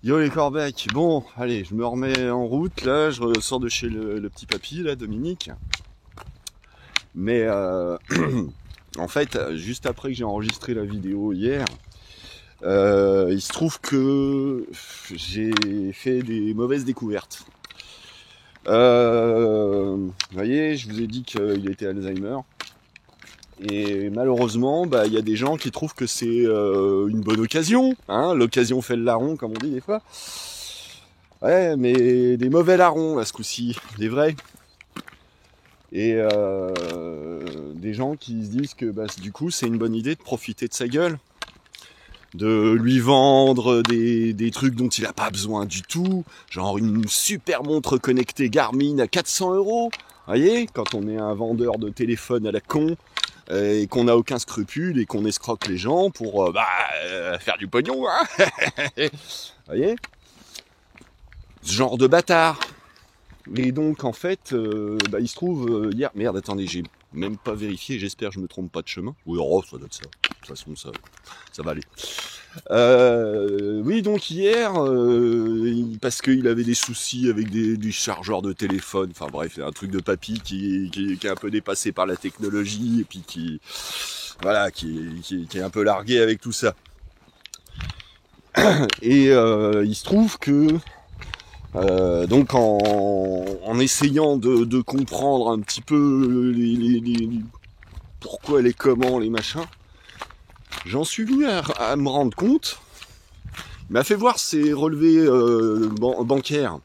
Yo les Corbecs, bon, allez, je me remets en route, là, je sors de chez le petit papy, là, Dominique. Mais en fait, juste après que j'ai enregistré la vidéo hier, il se trouve que j'ai fait des mauvaises découvertes. Vous voyez, je vous ai dit qu'il était Alzheimer. Et malheureusement, il y a des gens qui trouvent que c'est une bonne occasion, hein, l'occasion fait le larron, comme on dit des fois. Ouais, mais des mauvais larrons, là, ce coup-ci, des vrais. Et des gens qui se disent que, du coup, c'est une bonne idée de profiter de sa gueule. De lui vendre des trucs dont il n'a pas besoin du tout. Genre une super montre connectée Garmin à 400 €. Vous voyez, quand on est un vendeur de téléphone à la con, et qu'on n'a aucun scrupule et qu'on escroque les gens pour faire du pognon, hein. Vous voyez, ce genre de bâtard. Et donc en fait, il se trouve hier, merde, attendez, j'ai même pas vérifié, j'espère que je me trompe pas de chemin. Oui, ça doit être ça. De toute façon, ça va aller. Oui, donc hier, parce qu'il avait des soucis avec des chargeurs de téléphone, enfin bref, un truc de papy qui est un peu dépassé par la technologie et puis qui est un peu largué avec tout ça. Et il se trouve que donc en essayant de comprendre un petit peu les pourquoi, les comment, les machins, j'en suis venu à me rendre compte. Il m'a fait voir ses relevés bancaires.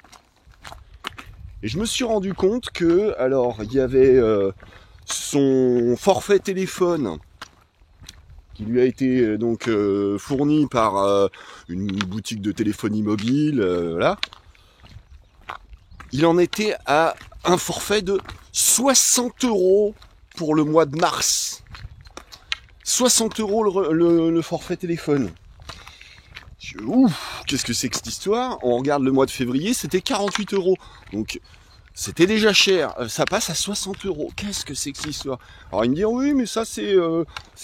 Et je me suis rendu compte que, alors, il y avait son forfait téléphone qui lui a été fourni par une boutique de téléphonie mobile, voilà. Il en était à un forfait de 60 € pour le mois de mars. 60 € le forfait téléphone. Ouf, qu'est-ce que c'est que cette histoire? On regarde le mois de février, c'était 48 €. Donc, c'était déjà cher. Ça passe à 60 €. Qu'est-ce que c'est que cette histoire? Alors, il me dit, oui, mais ça, c'est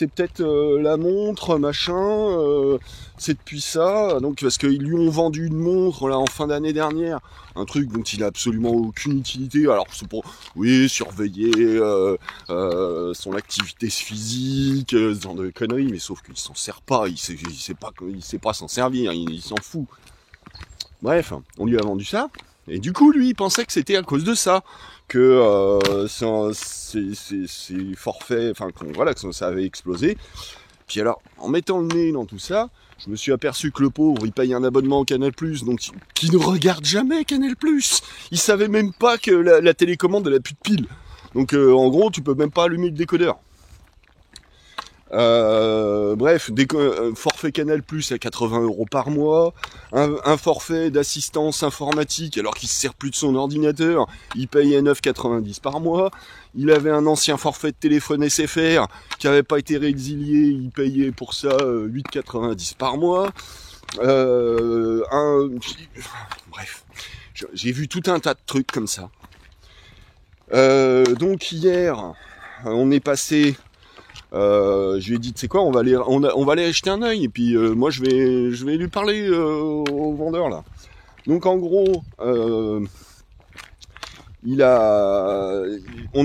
peut-être la montre, machin. C'est depuis ça. Donc, parce qu'ils lui ont vendu une montre, là, en fin d'année dernière. Un truc dont il a absolument aucune utilité. Alors, c'est pour, oui, surveiller son activité physique, ce genre de conneries. Mais sauf qu'il s'en sert pas. Il sait pas s'en servir. Il s'en fout. Bref, on lui a vendu ça. Et du coup, lui, il pensait que c'était à cause de ça que ses forfaits, enfin, que ça avait explosé. Puis alors, en mettant le nez dans tout ça, je me suis aperçu que le pauvre, il paye un abonnement au Canal+, donc qui ne regarde jamais Canal+. Il savait même pas que la télécommande, elle a plus de pile. Donc, en gros, tu peux même pas allumer le décodeur. Bref, forfait Canal+ à 80 € par mois, un forfait d'assistance informatique alors qu'il se sert plus de son ordinateur, il paye 9,90 € par mois. Il avait un ancien forfait de téléphone SFR qui avait pas été résilié, il payait pour ça 8,90 € par mois. Bref, j'ai vu tout un tas de trucs comme ça. Donc hier, on est passé. Je lui ai dit, tu sais quoi, on va aller jeter un œil. Et puis moi, je vais lui parler au vendeur là. Donc en gros, on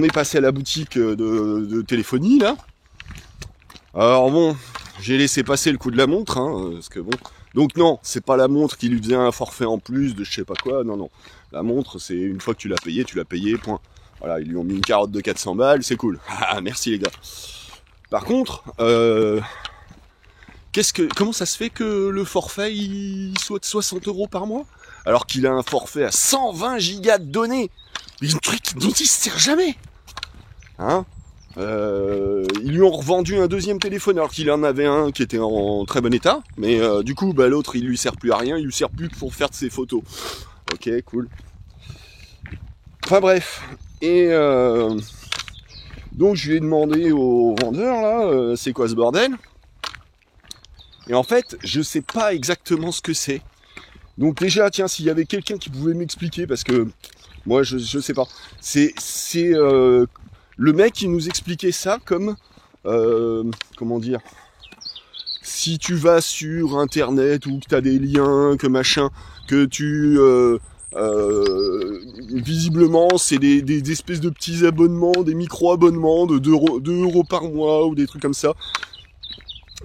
est passé à la boutique de téléphonie là. Alors bon, j'ai laissé passer le coup de la montre, hein, parce que bon. Donc non, c'est pas la montre qui lui faisait un forfait en plus de je sais pas quoi. Non. La montre, c'est une fois que tu l'as payé, point. Voilà, ils lui ont mis une carotte de 400 balles, c'est cool. Ah, merci les gars. Par contre, comment ça se fait que le forfait il soit de 60 € par mois alors qu'il a un forfait à 120 gigas de données, un truc dont il se sert jamais, hein? Ils lui ont revendu un deuxième téléphone alors qu'il en avait un qui était en très bon état, mais du coup l'autre il lui sert plus à rien, il lui sert plus que pour faire de ses photos. Ok, cool. Enfin bref, et donc je lui ai demandé au vendeur là, c'est quoi ce bordel? Et en fait, je sais pas exactement ce que c'est. Donc déjà, tiens, s'il y avait quelqu'un qui pouvait m'expliquer, parce que moi je sais pas. C'est le mec qui nous expliquait ça comme comment dire? si tu vas sur internet ou que tu as des liens, que machin, que tu visiblement c'est des espèces de petits abonnements, des micro-abonnements de 2 € par mois ou des trucs comme ça,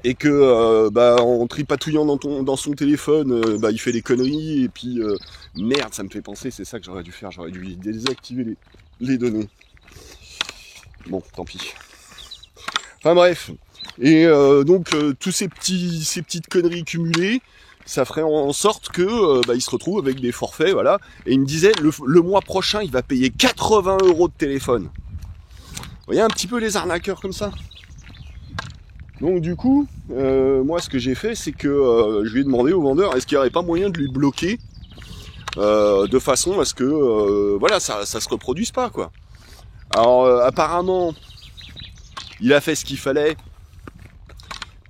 et que en tripatouillant dans son téléphone, il fait des conneries, et puis merde, ça me fait penser, c'est ça que j'aurais dû faire, j'aurais dû désactiver les données. Bon, tant pis. Enfin bref. Et donc tous ces petites conneries cumulées, ça ferait en sorte que il se retrouve avec des forfaits, voilà. Et il me disait le mois prochain, il va payer 80 € de téléphone. Vous voyez un petit peu les arnaqueurs comme ça. Donc du coup, moi ce que j'ai fait, c'est que je lui ai demandé au vendeur, est-ce qu'il n'y aurait pas moyen de lui bloquer de façon à ce que ça se reproduise pas, quoi. Alors apparemment, il a fait ce qu'il fallait,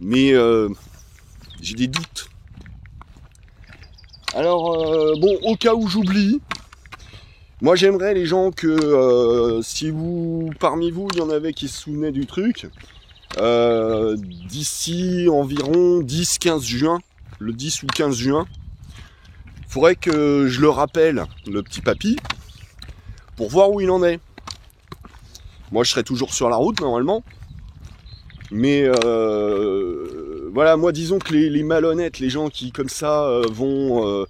mais j'ai des doutes. Alors au cas où j'oublie, moi j'aimerais les gens que si parmi vous il y en avait qui se souvenaient du truc, d'ici environ 10-15 juin, le 10 ou 15 juin, faudrait que je le rappelle, le petit papy, pour voir où il en est. Moi je serai toujours sur la route normalement, mais moi disons que les malhonnêtes, les gens qui comme ça vont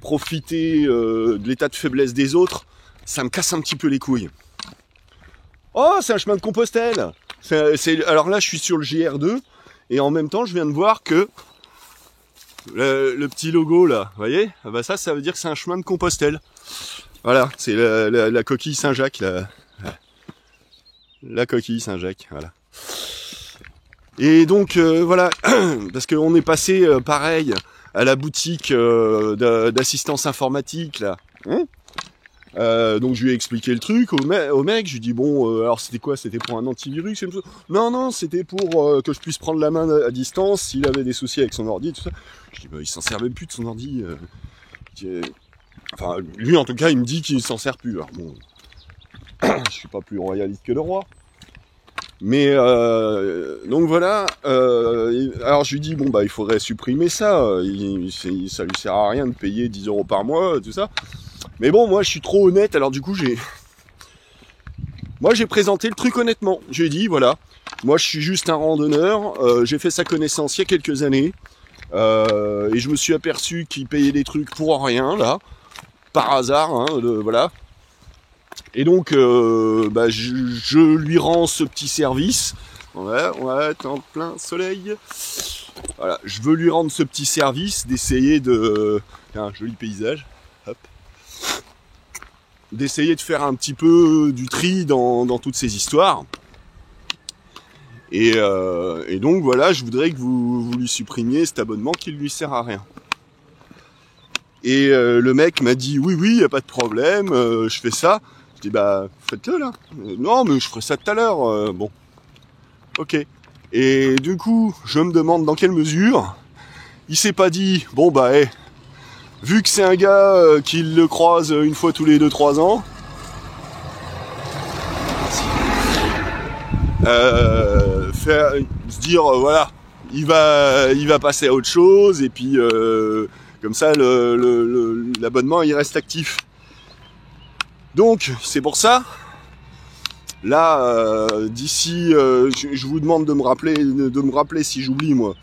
profiter de l'état de faiblesse des autres, ça me casse un petit peu les couilles. Oh, c'est un chemin de Compostelle. Alors là je suis sur le GR2, et en même temps je viens de voir que le petit logo là, vous voyez, ça veut dire que c'est un chemin de Compostelle. Voilà, c'est la coquille Saint-Jacques, la coquille Saint-Jacques, voilà. Et donc voilà, parce qu'on est passé pareil à la boutique d'assistance informatique là. Donc je lui ai expliqué le truc au mec, je lui ai dit bon, alors c'était quoi? C'était pour un antivirus? Non, c'était pour que je puisse prendre la main à distance s'il avait des soucis avec son ordi, tout ça. Je dis il s'en servait plus de son ordi. Enfin lui en tout cas il me dit qu'il s'en sert plus. Alors bon, je suis pas plus royaliste que le roi. Mais donc voilà. Alors je lui dis il faudrait supprimer ça. Ça lui sert à rien de payer 10 € par mois, tout ça. Mais bon, moi je suis trop honnête, alors du coup j'ai présenté le truc honnêtement. J'ai dit voilà, moi je suis juste un randonneur, j'ai fait sa connaissance il y a quelques années, et je me suis aperçu qu'il payait des trucs pour rien là, par hasard, voilà. Et donc je lui rends ce petit service. On va être en plein soleil. Voilà, je veux lui rendre ce petit service d'essayer de... Un joli paysage. Hop. D'essayer de faire un petit peu du tri dans toutes ces histoires. Et donc voilà, je voudrais que vous lui supprimiez cet abonnement qui ne lui sert à rien. Et le mec m'a dit oui, y a pas de problème, je fais ça. Je dis faites-le là. Non mais je ferai ça tout à l'heure. Bon, ok. Et du coup, je me demande dans quelle mesure il s'est pas dit vu que c'est un gars qui le croise une fois tous les 2-3 ans, se dire voilà, il va passer à autre chose, et puis comme ça l'abonnement il reste actif. Donc c'est pour ça là d'ici je vous demande de me rappeler si j'oublie moi,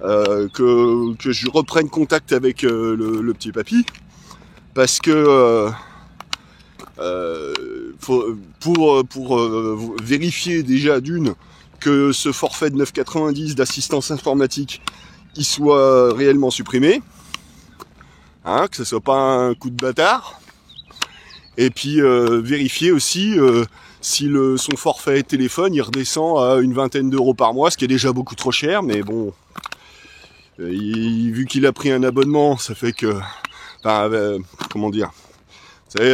que je reprenne contact avec le petit papy, parce que pour vérifier déjà d'une que ce forfait de 9,90 d'assistance informatique il soit réellement supprimé, que ce soit pas un coup de bâtard, et puis vérifier aussi si son forfait téléphone il redescend à une vingtaine d'euros par mois, ce qui est déjà beaucoup trop cher, mais bon, vu qu'il a pris un abonnement, ça fait que comment dire, vous savez,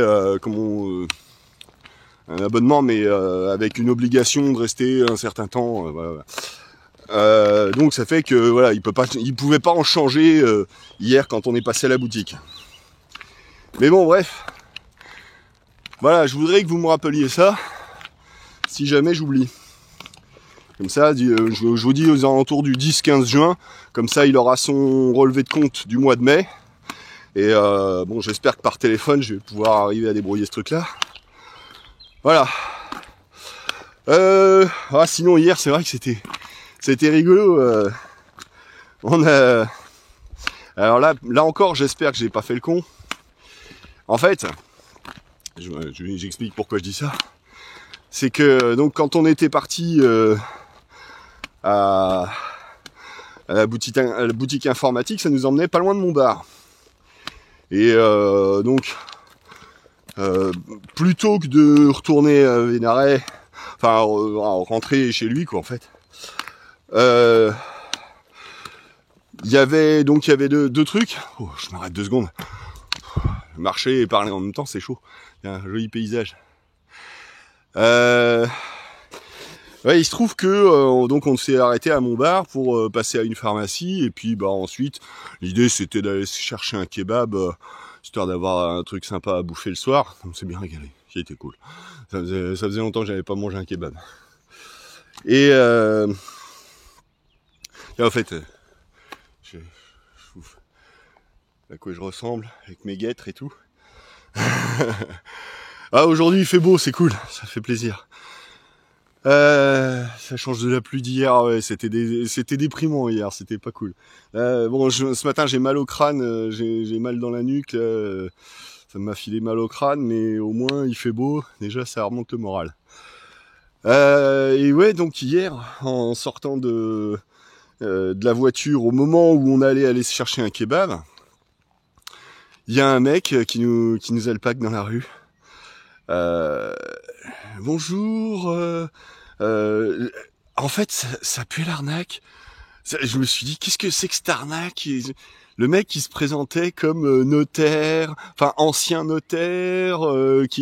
un abonnement, mais avec une obligation de rester un certain temps, voilà. Donc ça fait que voilà, il pouvait pas en changer hier quand on est passé à la boutique. Mais bon, bref, voilà, je voudrais que vous me rappeliez ça si jamais j'oublie. Comme ça, je vous dis aux alentours du 10-15 juin. Comme ça, il aura son relevé de compte du mois de mai. Et bon, j'espère que par téléphone, je vais pouvoir arriver à débrouiller ce truc-là. Voilà. Sinon, hier, c'est vrai que c'était rigolo. Alors là encore, j'espère que j'ai pas fait le con. En fait, j'explique pourquoi je dis ça. C'est que donc quand on était parti à la boutique informatique, ça nous emmenait pas loin de mon bar. Et donc plutôt que de retourner à Vénaret, enfin rentrer chez lui quoi en fait. Il y avait deux trucs. Oh, je m'arrête 2 secondes. Marcher et parler en même temps, c'est chaud. Il y a un joli paysage. Ouais, il se trouve que donc on s'est arrêté à mon bar pour passer à une pharmacie et puis ensuite l'idée c'était d'aller chercher un kebab histoire d'avoir un truc sympa à bouffer le soir. On s'est bien régalé, qui était cool. Ça faisait longtemps que j'avais pas mangé un kebab. Et en fait, à quoi je ressemble avec mes guêtres et tout. Aujourd'hui il fait beau, c'est cool, ça fait plaisir. Ça change de la pluie d'hier, ouais, c'était déprimant hier, c'était pas cool. Ce matin j'ai mal au crâne, j'ai mal dans la nuque, ça m'a filé mal au crâne, mais au moins il fait beau, déjà ça remonte le moral. Et ouais, donc hier, en sortant de la voiture, au moment où on allait aller se chercher un kebab, il y a un mec qui nous alpague dans la rue. Bonjour. En fait, ça pue l'arnaque. Je me suis dit, qu'est-ce que c'est que cette arnaque? Le mec qui se présentait comme notaire, enfin ancien notaire, ouais,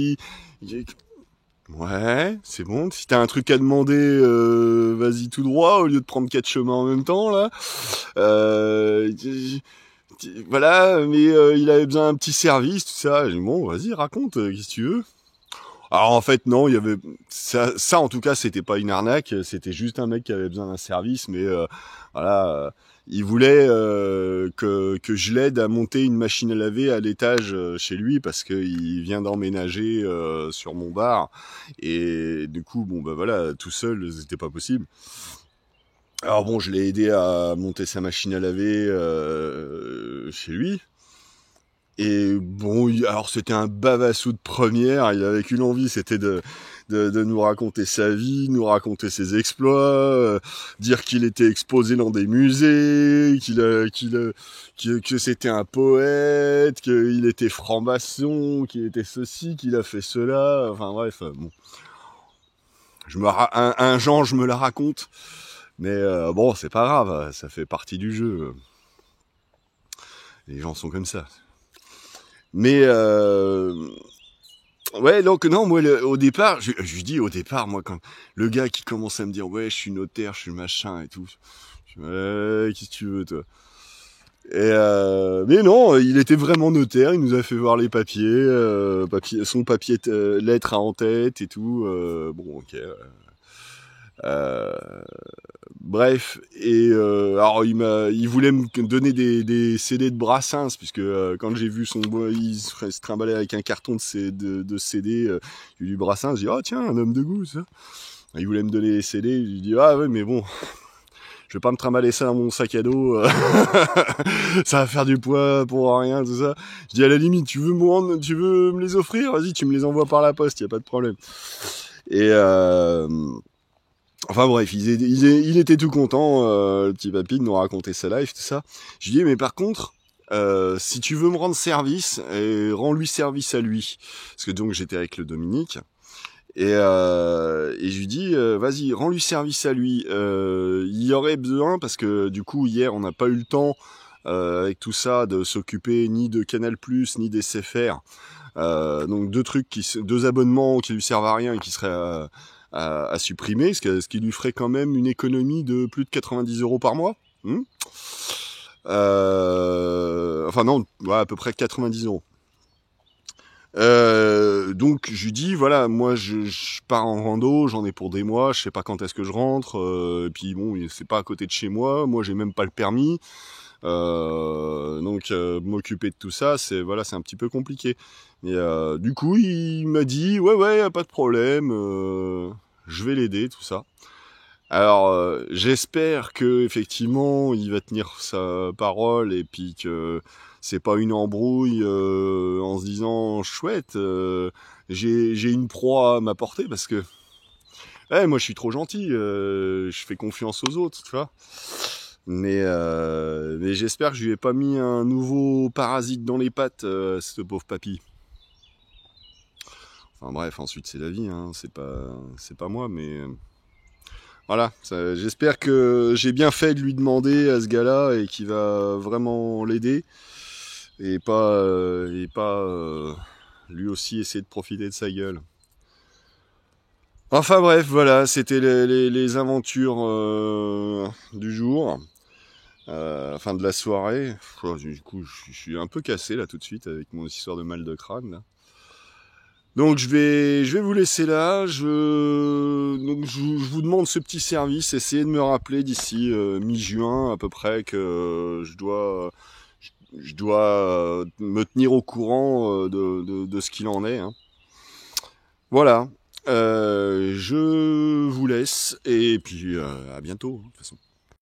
c'est bon. Si t'as un truc à demander, vas-y tout droit au lieu de prendre 4 chemins en même temps là. Voilà, mais il avait besoin d'un petit service, tout ça. J'ai dit, bon, vas-y, raconte, qu'est-ce que tu veux? Alors en fait non, il y avait ça en tout cas c'était pas une arnaque, c'était juste un mec qui avait besoin d'un service, mais voilà, il voulait que je l'aide à monter une machine à laver à l'étage chez lui parce qu'il vient d'emménager sur mon bar et du coup bon voilà tout seul c'était pas possible. Alors bon je l'ai aidé à monter sa machine à laver chez lui. Et bon, alors c'était un bavassou de première, il avait qu'une envie, c'était de nous raconter sa vie, nous raconter ses exploits, dire qu'il était exposé dans des musées, que c'était un poète, qu'il était franc-maçon, qu'il était ceci, qu'il a fait cela, enfin bref, bon. Un genre, je me la raconte, mais bon, c'est pas grave, ça fait partie du jeu. Les gens sont comme ça. Mais ouais, donc non, moi au départ, je lui dis au départ, moi quand le gars qui commence à me dire ouais, je suis notaire, je suis machin et tout, je dis qu'est-ce que tu veux toi? Et mais non, il était vraiment notaire, il nous a fait voir les papiers, son papier lettre à en tête et tout. Bon, ok. Bref, et alors il voulait me donner des CD de Brassens, puisque quand j'ai vu il se trimballait avec un carton de CD du Brassens, j'ai dit oh tiens un homme de goût ça. Il voulait me donner les CD, je lui dis ah ouais mais bon, je vais pas me trimballer ça dans mon sac à dos, ça va faire du poids pour rien tout ça. Je dis à la limite tu veux me les offrir, vas-y tu me les envoies par la poste, y a pas de problème. Et enfin bref, il était tout content, le petit papy, de nous raconter sa life, tout ça. Je lui dis, mais par contre, si tu veux me rendre service, rends-lui service à lui. Parce que donc j'étais avec le Dominique. Et je lui dis, vas-y, rends-lui service à lui. Il y aurait besoin, parce que du coup, hier, on n'a pas eu le temps, avec tout ça, de s'occuper ni de Canal+, ni des SFR. Donc deux abonnements qui lui servent à rien et qui seraient à supprimer, ce qui lui ferait quand même une économie de plus de 90 € par mois. Enfin non, ouais, à peu près 90 €. Donc je lui dis voilà, moi je pars en rando, j'en ai pour des mois, je sais pas quand est-ce que je rentre, et puis bon c'est pas à côté de chez moi j'ai même pas le permis, donc m'occuper de tout ça c'est un petit peu compliqué. Et du coup il m'a dit ouais y a pas de problème, je vais l'aider tout ça. Alors j'espère que effectivement il va tenir sa parole et puis que c'est pas une embrouille en se disant chouette j'ai une proie à m'apporter parce que moi je suis trop gentil, je fais confiance aux autres, tu vois. Mais j'espère que je lui ai pas mis un nouveau parasite dans les pattes, ce pauvre papy. Enfin bref, ensuite c'est la vie, hein, c'est pas moi, mais voilà, j'espère que j'ai bien fait de lui demander à ce gars-là et qu'il va vraiment l'aider et pas lui aussi essayer de profiter de sa gueule. Enfin bref, voilà, c'était les aventures du jour, enfin de la soirée. Du coup, je suis un peu cassé là tout de suite avec mon histoire de mal de crâne là. Donc je vais vous laisser là. Donc je vous demande ce petit service. Essayez de me rappeler d'ici mi-juin à peu près que je dois me tenir au courant de ce qu'il en est. Hein. Voilà. Je vous laisse et puis à bientôt. De toute façon.